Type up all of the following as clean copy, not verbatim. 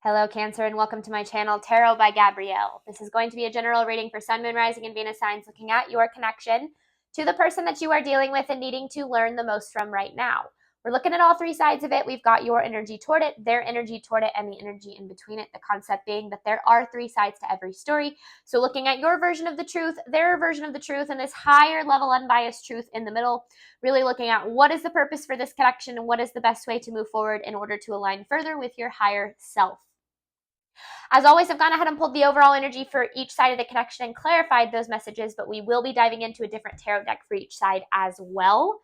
Hello, Cancer, and welcome to my channel, Tarot by Gabrielle. This is going to be a general reading for Sun, Moon, Rising, and Venus signs, looking at your connection to the person that you are dealing with and needing to learn the most from right now. We're looking at all three sides of it. We've got your energy toward it, their energy toward it, and the energy in between it. The concept being that there are three sides to every story. So looking at your version of the truth, their version of the truth, and this higher level unbiased truth in the middle, really looking at what is the purpose for this connection and what is the best way to move forward in order to align further with your higher self. As always, I've gone ahead and pulled the overall energy for each side of the connection and clarified those messages, but we will be diving into a different tarot deck for each side as well.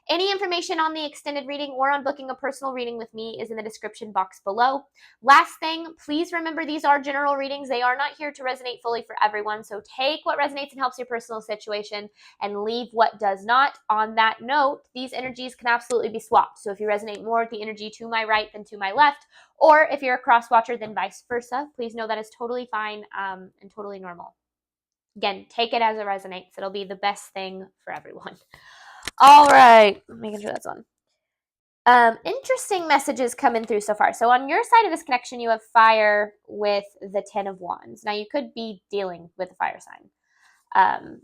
Any information on the extended reading or on booking a personal reading with me is in the description box below. Last thing, please remember these are general readings. They are not here to resonate fully for everyone, so take what resonates and helps your personal situation and leave what does not. On that note, these energies can absolutely be swapped. So if you resonate more with the energy to my right than to my left, or if you're a cross watcher, then vice versa, please know that is totally fine and totally normal. Again, take it as it resonates. It'll be the best thing for everyone. All right, making sure that's on. Interesting messages coming through so far. So on your side of this connection, you have fire with the 10 of Wands. Now, you could be dealing with a fire sign.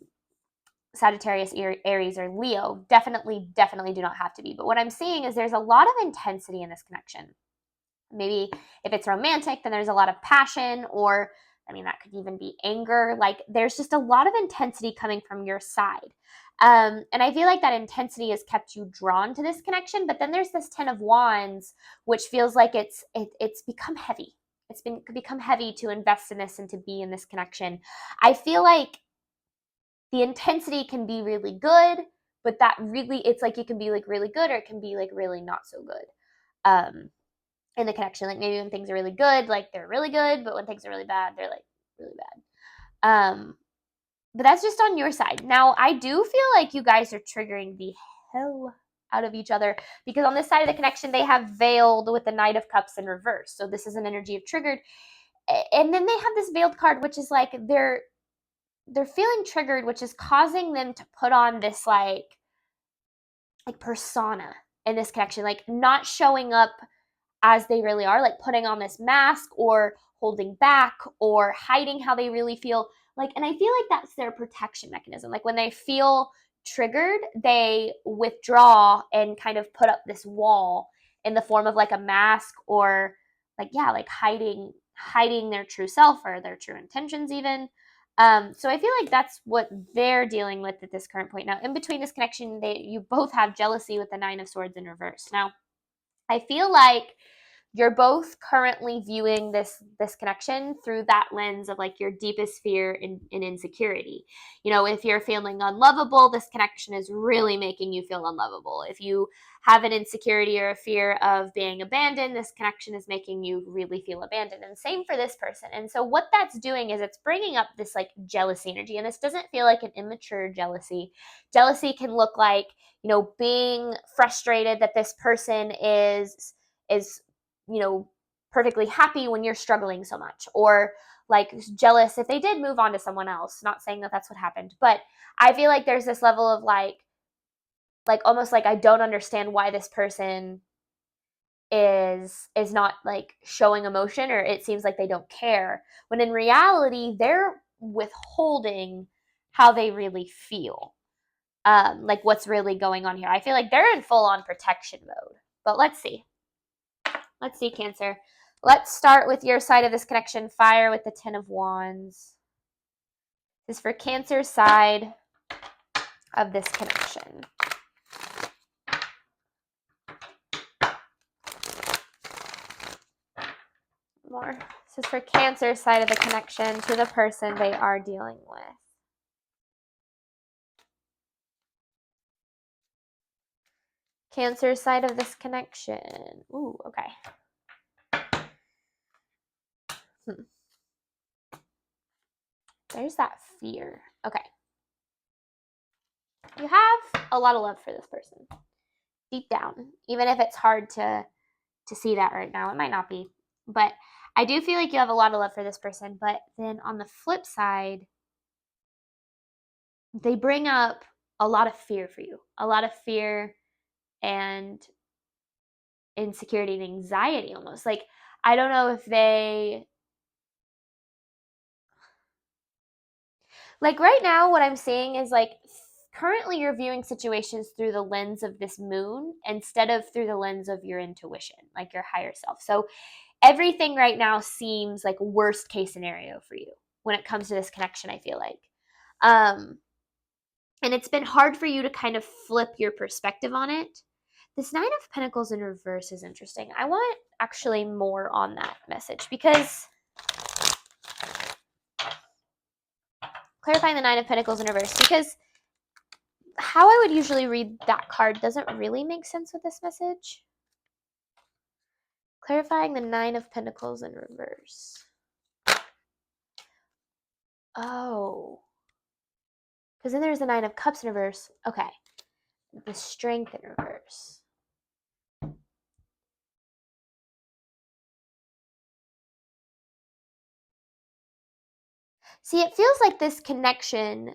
Sagittarius, Aries, or Leo. Definitely do not have to be. But what I'm seeing is there's a lot of intensity in this connection. Maybe if it's romantic, then there's a lot of passion, or that could even be anger. Like, there's just a lot of intensity coming from your side. And I feel like that intensity has kept you drawn to this connection. But then there's this 10 of Wands, which feels like it's become heavy. It's become heavy to invest in this and to be in this connection. I feel like the intensity can be really good, but that really, it's like it can be like really good, or it can be like really not so good. In the connection, like maybe when things are really good, like they're really good, but when things are really bad, they're like really bad. But that's just on your side. Now, I do feel like you guys are triggering the hell out of each other, because on this side of the connection, they have veiled with the Knight of Cups in reverse. So this is an energy of triggered. And then they have this veiled card, which is like they're feeling triggered, which is causing them to put on this like persona in this connection, like not showing up as they really are, like putting on this mask or holding back or hiding how they really feel. Like, and I feel like that's their protection mechanism. Like when they feel triggered, they withdraw and kind of put up this wall in the form of like a mask, or like hiding their true self or their true intentions even. So I feel like that's what they're dealing with at this current point. Now, in between this connection, you both have jealousy with the 9 of Swords in reverse. Now, I feel like you're both currently viewing this connection through that lens of like your deepest fear and insecurity. If you're feeling unlovable, this connection is really making you feel unlovable. If you have an insecurity or a fear of being abandoned, this connection is making you really feel abandoned. And same for this person. And so what that's doing is it's bringing up this like jealousy energy. And this doesn't feel like an immature jealousy. Jealousy can look like, being frustrated that this person is perfectly happy when you're struggling so much, or like jealous if they did move on to someone else. Not saying that that's what happened, but I feel like there's this level of like almost like I don't understand why this person is not like showing emotion, or it seems like they don't care, when in reality they're withholding how they really feel, like what's really going on here. I feel like they're in full on protection mode. But let's see, Cancer. Let's start with your side of this connection, fire with the 10 of Wands. This is for Cancer's side of this connection. More. This is for Cancer's side of the connection to the person they are dealing with. Cancer's side of this connection. Ooh, okay. There's that fear. Okay. You have a lot of love for this person. Deep down. Even if it's hard to see that right now. It might not be. But I do feel like you have a lot of love for this person. But then on the flip side, they bring up a lot of fear for you. A lot of fear and insecurity and anxiety almost. Like, I don't know if they, like right now what I'm seeing is like currently you're viewing situations through the lens of this moon instead of through the lens of your intuition, like your higher self. So everything right now seems like worst case scenario for you when it comes to this connection, I feel like. And it's been hard for you to kind of flip your perspective on it. This Nine of Pentacles in reverse is interesting. I want actually more on that message because clarifying the Nine of Pentacles in reverse, because how I would usually read that card doesn't really make sense with this message. Clarifying the Nine of Pentacles in reverse. Oh. Because then there's the Nine of Cups in reverse. Okay. The Strength in reverse. See, it feels like this connection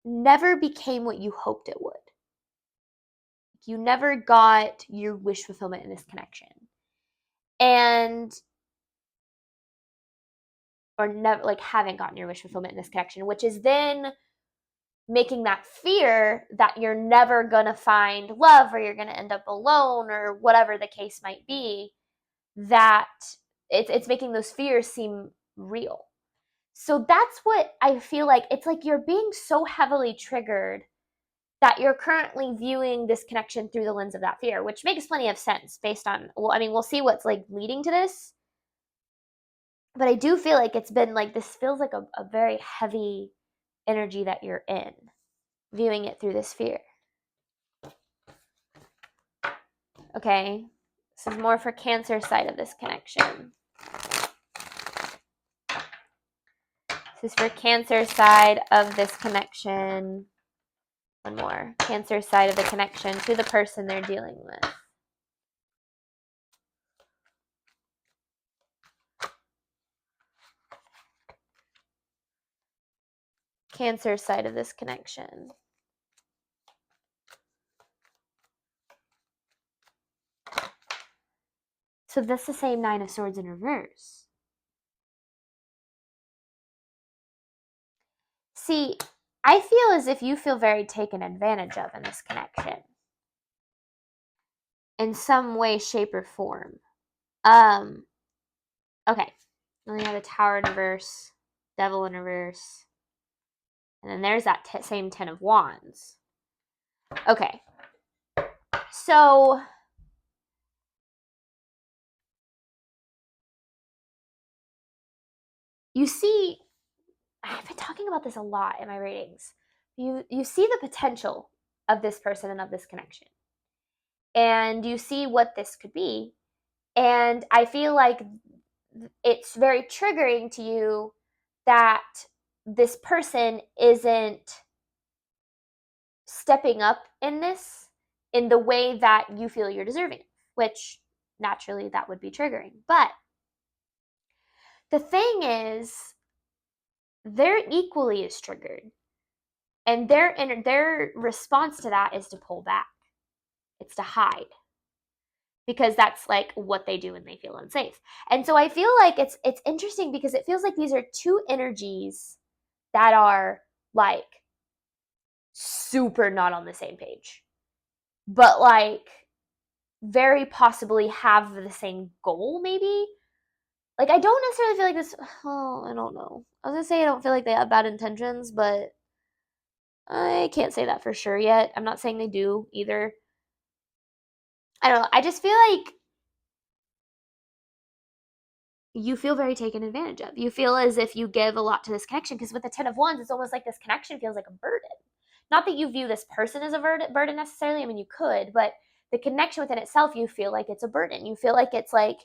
never became what you hoped it would. You never got your wish fulfillment in this connection. Or never, like, haven't gotten your wish fulfillment in this connection, which is then making that fear that you're never going to find love or you're going to end up alone or whatever the case might be, that it's making those fears seem real. So that's what I feel like. It's like you're being so heavily triggered that you're currently viewing this connection through the lens of that fear, which makes plenty of sense based on, well, I mean, we'll see what's like leading to this. But I do feel like it's been like, this feels like a very heavy energy that you're in, viewing it through this fear. Okay, this is more for Cancer side of this connection. This is for Cancer side of this connection. One more. Cancer side of the connection to the person they're dealing with. Cancer side of this connection. So that's the same Nine of Swords in reverse. See, I feel as if you feel very taken advantage of in this connection. In some way, shape, or form. Okay. Then you have the Tower in reverse, Devil in reverse. And then there's that same Ten of Wands. Okay. So you see, I've been talking about this a lot in my readings. You see the potential of this person and of this connection. And you see what this could be. And I feel like it's very triggering to you that this person isn't stepping up in this in the way that you feel you're deserving, which naturally that would be triggering. But the thing is, they're equally as triggered. And their response to that is to pull back. It's to hide. Because that's like what they do when they feel unsafe. And so I feel like it's interesting because it feels like these are two energies that are like super not on the same page. But like very possibly have the same goal, maybe. Like, I don't necessarily feel like this. Oh, I don't know. I was gonna say I don't feel like they have bad intentions, but I can't say that for sure yet. I'm not saying they do either. I don't know. I just feel like you feel very taken advantage of. You feel as if you give a lot to this connection, because with the Ten of Wands, it's almost like this connection feels like a burden. Not that you view this person as a burden necessarily. I mean, you could, but the connection within itself, you feel like it's a burden. You feel like it's like,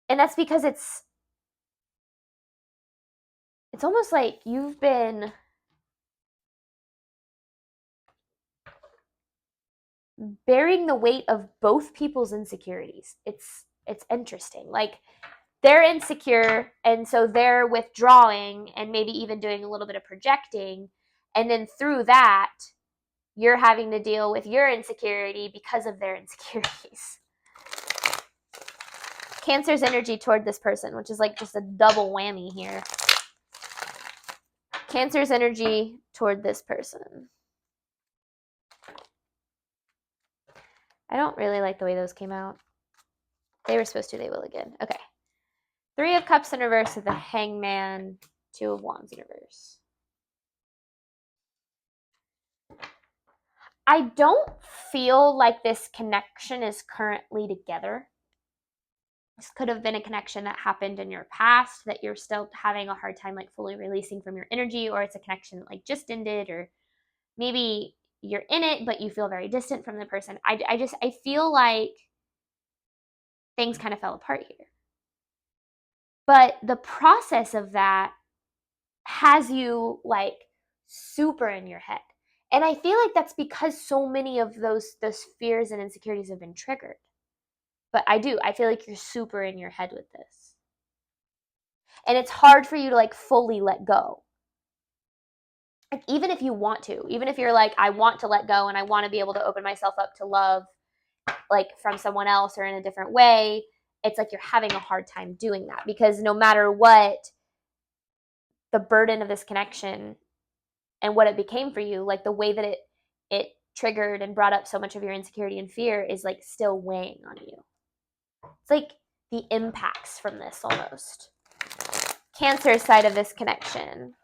and that's because it's almost like you've been bearing the weight of both people's insecurities. It's interesting. Like, they're insecure, and so they're withdrawing and maybe even doing a little bit of projecting, and then through that you're having to deal with your insecurity because of their insecurities. Cancer's energy toward this person, which is like just a double whammy here. Cancer's energy toward this person. I don't really like the way those came out. They were supposed to, they will again. Okay. 3 of Cups in reverse with the Hangman, 2 of Wands in reverse. I don't feel like this connection is currently together. This could have been a connection that happened in your past that you're still having a hard time like fully releasing from your energy, or it's a connection that like just ended, or maybe you're in it but you feel very distant from the person. I feel like things kind of fell apart here. But the process of that has you like super in your head. And I feel like that's because so many of those fears and insecurities have been triggered. But I feel like you're super in your head with this. And it's hard for you to like fully let go. Like even if you want to, even if you're like, I want to let go and I want to be able to open myself up to love like from someone else or in a different way, it's like you're having a hard time doing that, because no matter what, the burden of this connection and what it became for you, like the way that it triggered and brought up so much of your insecurity and fear is like still weighing on you. It's like the impacts from this almost. Cancer side of this connection.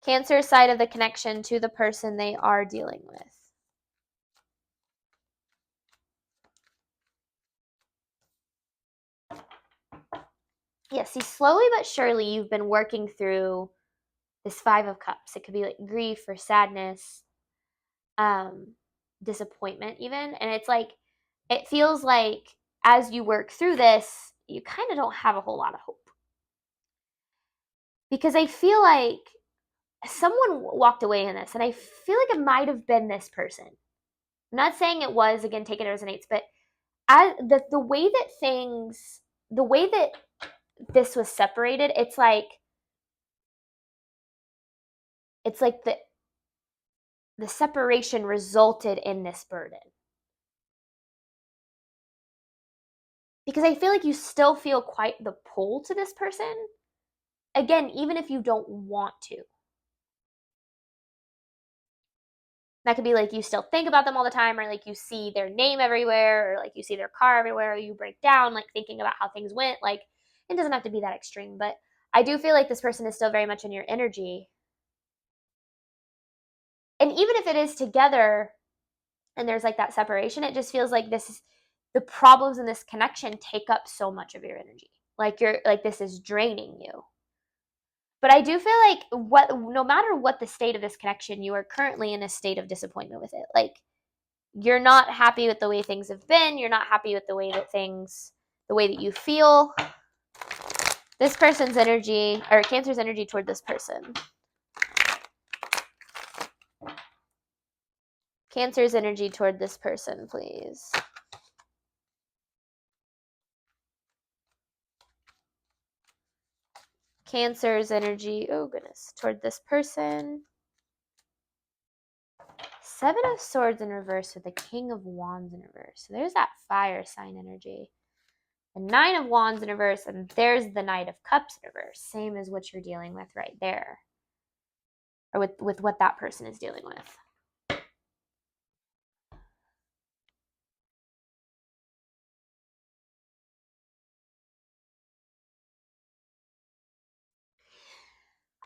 Cancer side of the connection to the person they are dealing with. Yeah, see, slowly but surely you've been working through this 5 of Cups. It could be like grief or sadness, disappointment even. And it's like, it feels like as you work through this, you kind of don't have a whole lot of hope. Because I feel like someone walked away in this, and I feel like it might have been this person. I'm not saying it was, again, take it resonates, but the way that this was separated, it's like the separation resulted in this burden. Because I feel like you still feel quite the pull to this person, again, even if you don't want to. That could be like you still think about them all the time, or like you see their name everywhere, or like you see their car everywhere, or you break down like thinking about how things went. Like it doesn't have to be that extreme, but I do feel like this person is still very much in your energy. And even if it is together and there's like that separation, it just feels like the problems in this connection take up so much of your energy. Like this is draining you. But I do feel like no matter what the state of this connection, you are currently in a state of disappointment with it. Like you're not happy with the way things have been. You're not happy with the way that you feel. This person's energy, or Cancer's energy toward this person. Cancer's energy toward this person, please. Cancer's energy, oh goodness, toward this person. 7 of Swords in reverse with the King of Wands in reverse. So there's that fire sign energy. The 9 of Wands in reverse, and there's the Knight of Cups in reverse. Same as what you're dealing with right there. Or with what that person is dealing with.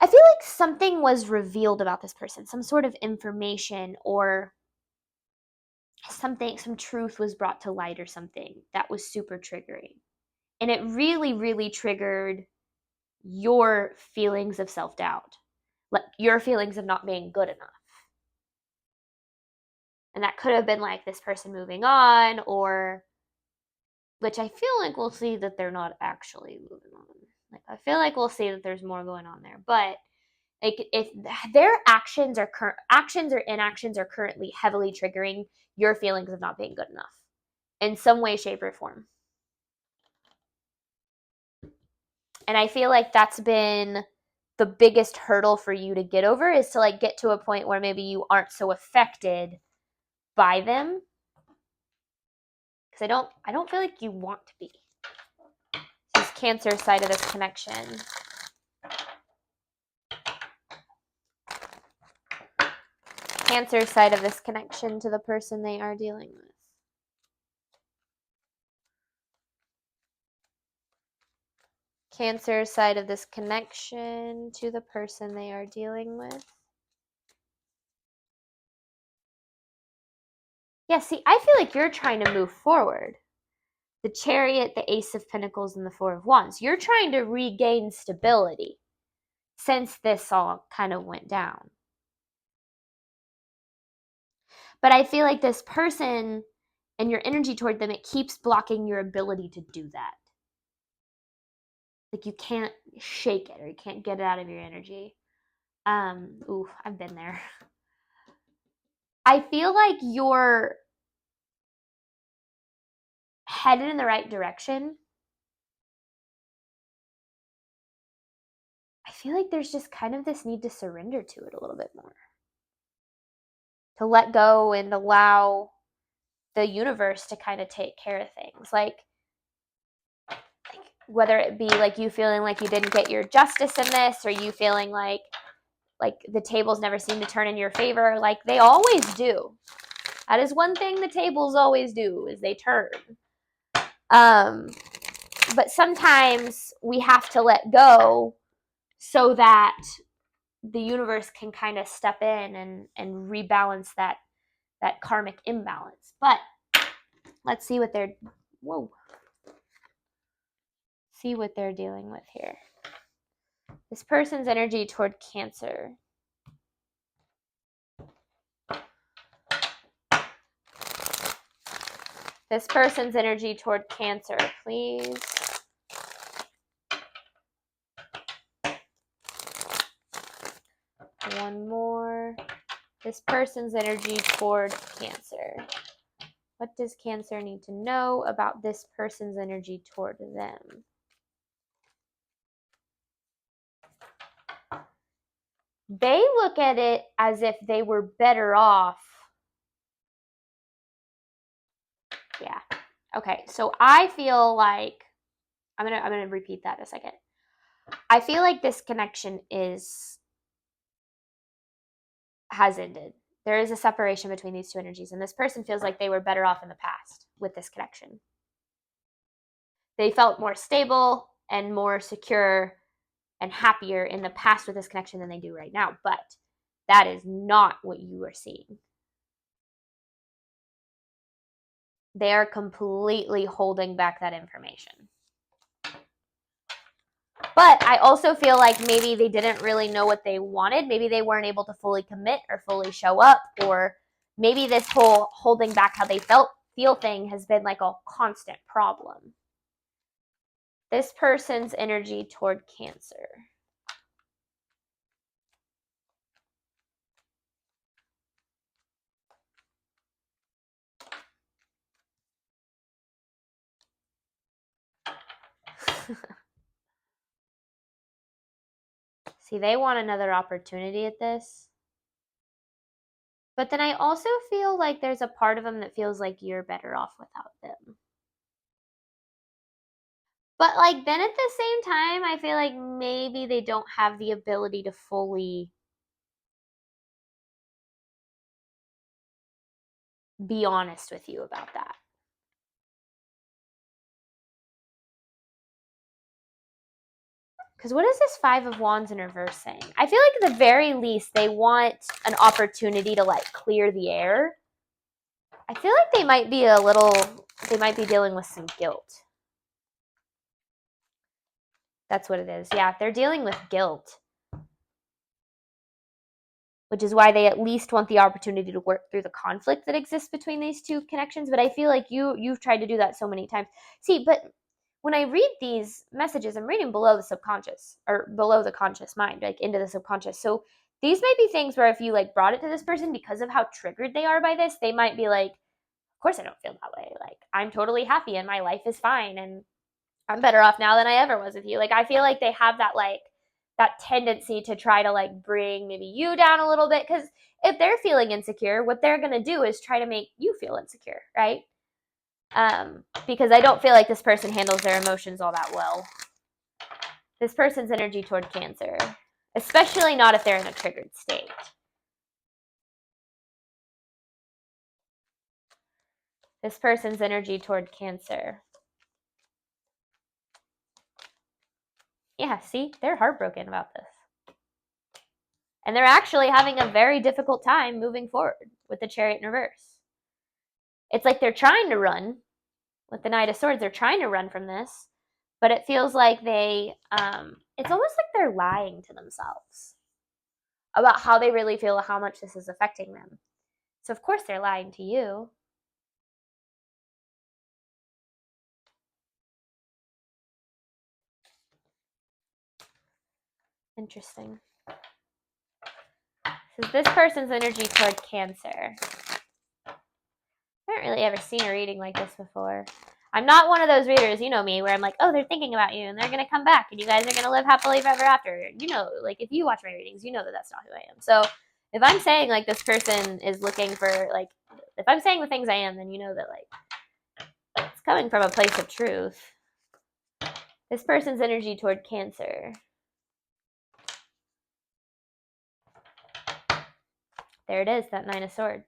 I feel like something was revealed about this person. Some sort of information or something, some truth was brought to light or something that was super triggering. And it really, really triggered your feelings of self-doubt. Like your feelings of not being good enough. And that could have been like this person moving on, or which I feel like we'll see that they're not actually moving on. Like I feel like we'll see that there's more going on there. But like if their actions or inactions are currently heavily triggering your feelings of not being good enough in some way, shape, or form. And I feel like that's been the biggest hurdle for you to get over, is to like get to a point where maybe you aren't so affected by them, because I don't feel like you want to be. This is Cancer side of this connection. Cancer side of this connection to the person they are dealing with. Cancer side of this connection to the person they are dealing with. Yeah, see, I feel like you're trying to move forward. The Chariot, the Ace of Pentacles, and the Four of Wands. You're trying to regain stability since this all kind of went down. But I feel like this person and your energy toward them, it keeps blocking your ability to do that. Like you can't shake it or you can't get it out of your energy. Ooh, I've been there. I feel like you're headed in the right direction. I feel like there's just kind of this need to surrender to it a little bit more. To let go and allow the universe to kind of take care of things. Like whether it be like you feeling like you didn't get your justice in this, or you feeling like the tables never seem to turn in your favor, like they always do. That is one thing the tables always do, is they turn. But sometimes we have to let go so that the universe can kind of step in and rebalance that karmic imbalance. But let's see what they're dealing with here. This person's energy toward Cancer. This person's energy toward Cancer, please. One more. This person's energy toward Cancer. What does Cancer need to know about this person's energy toward them? They look at it as if they were better off. Yeah. Okay, so I feel like I'm gonna repeat that a second. I feel like this connection has ended. There is a separation between these two energies, and this person feels like they were better off in the past with this connection. They felt more stable and more secure and happier in the past with this connection than they do right now, but that is not what you are seeing. They are completely holding back that information. But I also feel like maybe they didn't really know what they wanted. Maybe they weren't able to fully commit or fully show up, or maybe this whole holding back how they feel thing has been like a constant problem. This person's energy toward Cancer. See, they want another opportunity at this. But then I also feel like there's a part of them that feels like you're better off without them. But like then at the same time, I feel like maybe they don't have the ability to fully be honest with you about that. Because what is this Five of Wands in reverse saying? I feel like at the very least, they want an opportunity to like clear the air. I feel like they might be dealing with some guilt. That's what it is. Yeah, they're dealing with guilt. Which is why they at least want the opportunity to work through the conflict that exists between these two connections. But I feel like you've tried to do that so many times. See, but when I read these messages, I'm reading below the subconscious or below the conscious mind, like into the subconscious. So these might be things where if you like brought it to this person because of how triggered they are by this, they might be like, of course I don't feel that way. Like I'm totally happy and my life is fine and I'm better off now than I ever was with you. Like I feel like they have that that tendency to try to like bring maybe you down a little bit, because if they're feeling insecure, what they're going to do is try to make you feel insecure, right? Because I don't feel like this person handles their emotions all that well. This person's energy toward Cancer, especially not if they're in a triggered state. This person's energy toward Cancer. Yeah, see, they're heartbroken about this. And they're actually having a very difficult time moving forward with the Chariot in reverse. It's like they're trying to run with the Knight of Swords. They're trying to run from this, but it feels like it's almost like they're lying to themselves about how they really feel, how much this is affecting them. So of course they're lying to you. Interesting. This person's energy toward Cancer. I haven't really ever seen a reading like this before. I'm not one of those readers, you know me, where I'm like, oh, they're thinking about you and they're going to come back and you guys are going to live happily ever after. You know, like if you watch my readings, you know that that's not who I am. So if I'm saying like this person is looking for, like, if I'm saying the things I am, then you know that like it's coming from a place of truth. This person's energy toward Cancer. There it is, that Nine of Swords.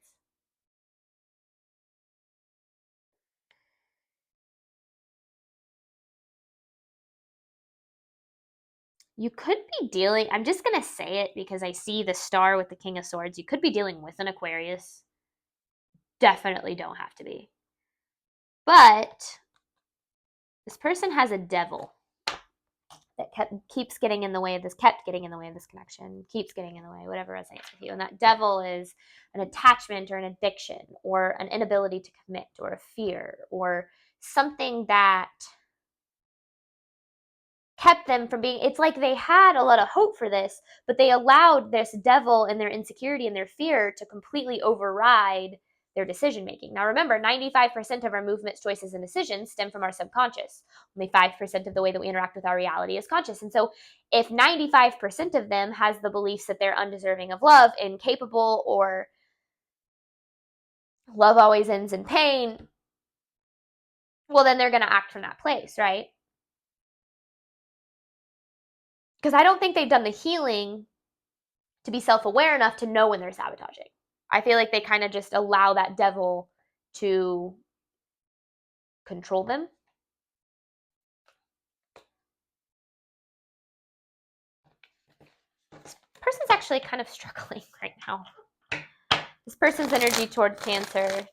You could be dealing, I'm just going to say it because I see the star with the King of Swords. You could be dealing with an Aquarius. Definitely don't have to be. But this person has a devil that keeps getting in the way of this, kept getting in the way of this connection, keeps getting in the way, whatever resonates with you. And that devil is an attachment or an addiction or an inability to commit or a fear or something that kept them from being, it's like they had a lot of hope for this, but they allowed this devil and their insecurity and their fear to completely override their decision making. Now remember, 95% of our movements, choices, and decisions stem from our subconscious. Only 5% of the way that we interact with our reality is conscious. And so if 95% of them has the beliefs that they're undeserving of love, incapable, or love always ends in pain, well, then they're going to act from that place, right? Because I don't think they've done the healing to be self-aware enough to know when they're sabotaging. I feel like they kind of just allow that devil to control them. This person's actually kind of struggling right now. This person's energy toward Cancer.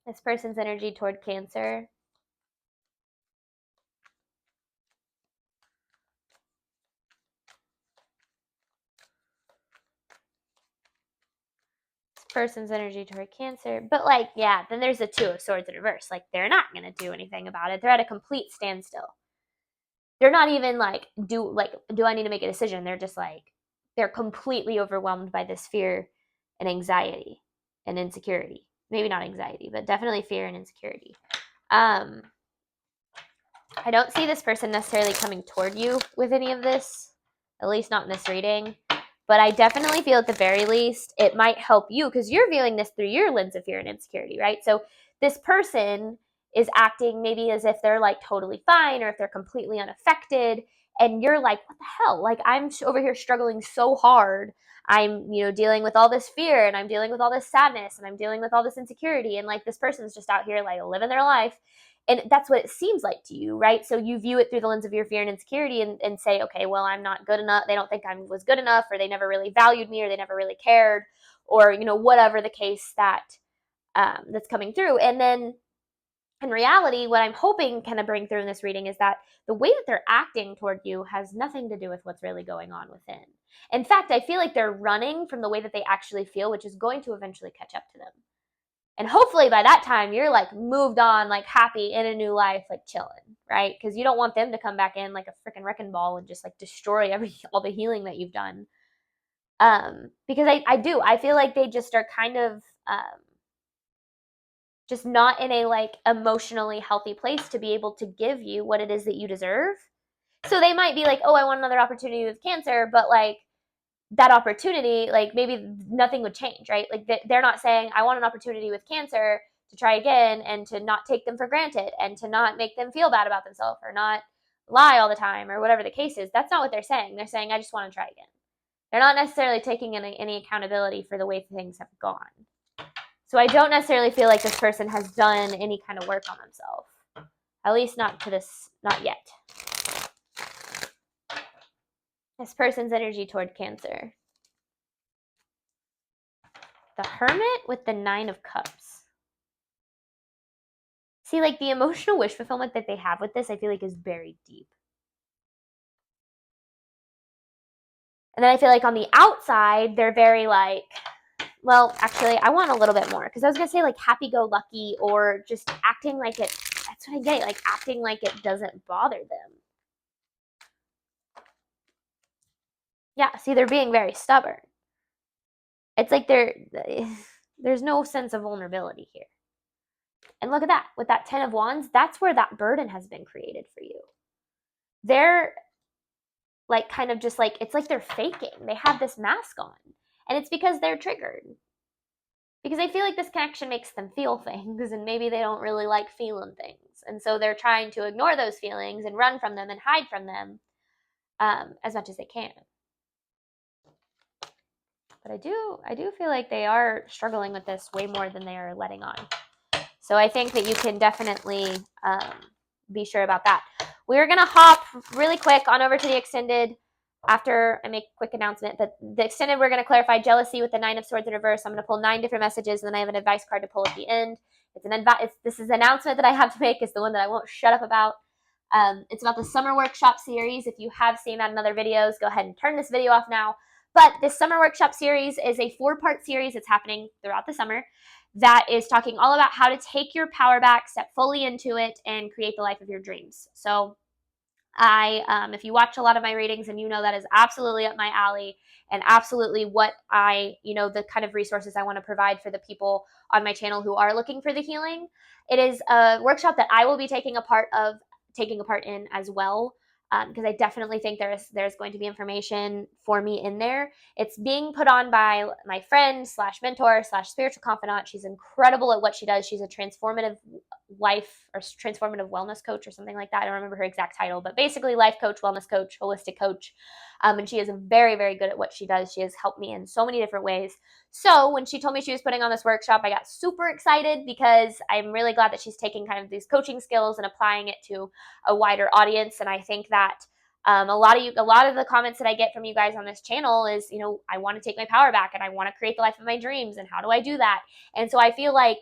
This person's energy toward Cancer. Person's energy toward Cancer. But like, yeah, then there's the Two of Swords in reverse. Like, they're not going to do anything about it. They're at a complete standstill. They're not even like, do I need to make a decision? They're just like, they're completely overwhelmed by this fear and anxiety and insecurity. Maybe not anxiety, but definitely fear and insecurity. I don't see this person necessarily coming toward you with any of this, at least not in this reading. But I definitely feel at the very least it might help you because you're viewing this through your lens of fear and insecurity, right? So this person is acting maybe as if they're like totally fine or if they're completely unaffected. And you're like, what the hell? Like, I'm over here struggling so hard. I'm, dealing with all this fear and I'm dealing with all this sadness and I'm dealing with all this insecurity. And like, this person's just out here like living their life. And that's what it seems like to you, right? So you view it through the lens of your fear and insecurity and say, okay, well, I'm not good enough. They don't think I was good enough, or they never really valued me, or they never really cared, or, whatever the case that's coming through. And then in reality, what I'm hoping kind of bring through in this reading is that the way that they're acting toward you has nothing to do with what's really going on within. In fact, I feel like they're running from the way that they actually feel, which is going to eventually catch up to them. And hopefully by that time, you're like moved on, like happy in a new life, like chilling, right? Because you don't want them to come back in like a freaking wrecking ball and just like destroy all the healing that you've done. Because I feel like they just are kind of just not in a like emotionally healthy place to be able to give you what it is that you deserve. So they might be like, oh, I want another opportunity with cancer, but like that opportunity, like maybe nothing would change, right? Like they're not saying, I want an opportunity with cancer to try again and to not take them for granted and to not make them feel bad about themselves or not lie all the time or whatever the case is. That's not what they're saying. They're saying, I just want to try again. They're not necessarily taking any accountability for the way things have gone. So I don't necessarily feel like this person has done any kind of work on themselves. At least not yet. This person's energy toward cancer. The Hermit with the 9 of Cups. See, like the emotional wish fulfillment that they have with this, I feel like is very deep. And then I feel like on the outside, they're very like, well, actually, I want a little bit more. Because I was going to say like happy-go-lucky or just acting like it, that's what I get, like acting like it doesn't bother them. Yeah, see, they're being very stubborn. It's like there's no sense of vulnerability here. And look at that. With that 10 of Wands, that's where that burden has been created for you. They're like kind of just like, it's like they're faking. They have this mask on. And it's because they're triggered. Because they feel like this connection makes them feel things and maybe they don't really like feeling things. And so they're trying to ignore those feelings and run from them and hide from them as much as they can. But I do feel like they are struggling with this way more than they are letting on. So I think that you can definitely be sure about that. We're going to hop really quick on over to the extended after I make a quick announcement. But the extended, we're going to clarify jealousy with the 9 of Swords in reverse. I'm going to pull 9 different messages, and then I have an advice card to pull at the end. This is an announcement that I have to make. It's the one that I won't shut up about. It's about the summer workshop series. If you have seen that in other videos, go ahead and turn this video off now. But this summer workshop series is a 4-part series that's happening throughout the summer that is talking all about how to take your power back, step fully into it, and create the life of your dreams. So if you watch a lot of my readings and you know that is absolutely up my alley and absolutely what the kind of resources I want to provide for the people on my channel who are looking for the healing. It is a workshop that I will be taking a part in as well. Because I definitely think there's going to be information for me in there. It's being put on by my friend / mentor / spiritual confidant. She's incredible at what she does. She's a transformative life or transformative wellness coach or something like that. I don't remember her exact title, but basically life coach, wellness coach, holistic coach. And she is very, very good at what she does. She has helped me in so many different ways. So when she told me she was putting on this workshop, I got super excited because I'm really glad that she's taking kind of these coaching skills and applying it to a wider audience. And I think that a lot of the comments that I get from you guys on this channel is, I want to take my power back and I want to create the life of my dreams. And how do I do that? And so I feel like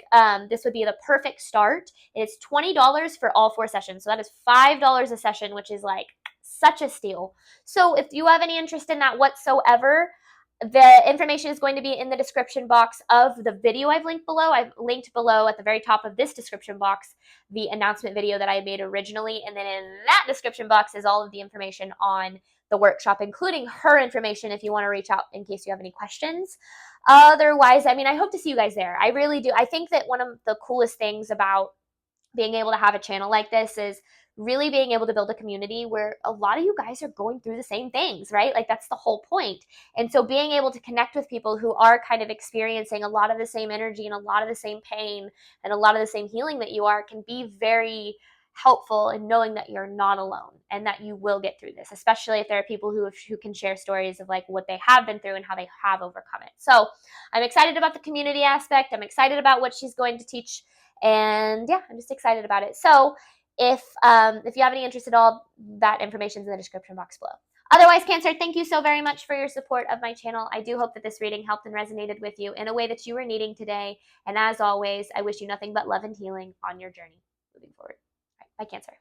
this would be the perfect start. It's $20 for all 4 sessions. So that is $5 a session, which is like such a steal. So if you have any interest in that whatsoever, the information is going to be in the description box of the video I've linked below. I've linked below at the very top of this description box the announcement video that I made originally. And then in that description box is all of the information on the workshop, including her information if you want to reach out in case you have any questions. Otherwise, I hope to see you guys there. I really do. I think that one of the coolest things about being able to have a channel like this is really being able to build a community where a lot of you guys are going through the same things, right? Like that's the whole point. And so being able to connect with people who are kind of experiencing a lot of the same energy and a lot of the same pain and a lot of the same healing that you are can be very helpful in knowing that you're not alone and that you will get through this, especially if there are people who can share stories of like what they have been through and how they have overcome it. So I'm excited about the community aspect. I'm excited about what she's going to teach. And yeah, I'm just excited about it. So if you have any interest at all, that information is in the description box below. Otherwise, Cancer, thank you so very much for your support of my channel. I do hope that this reading helped and resonated with you in a way that you were needing today. And as always, I wish you nothing but love and healing on your journey moving forward. All right, bye, Cancer.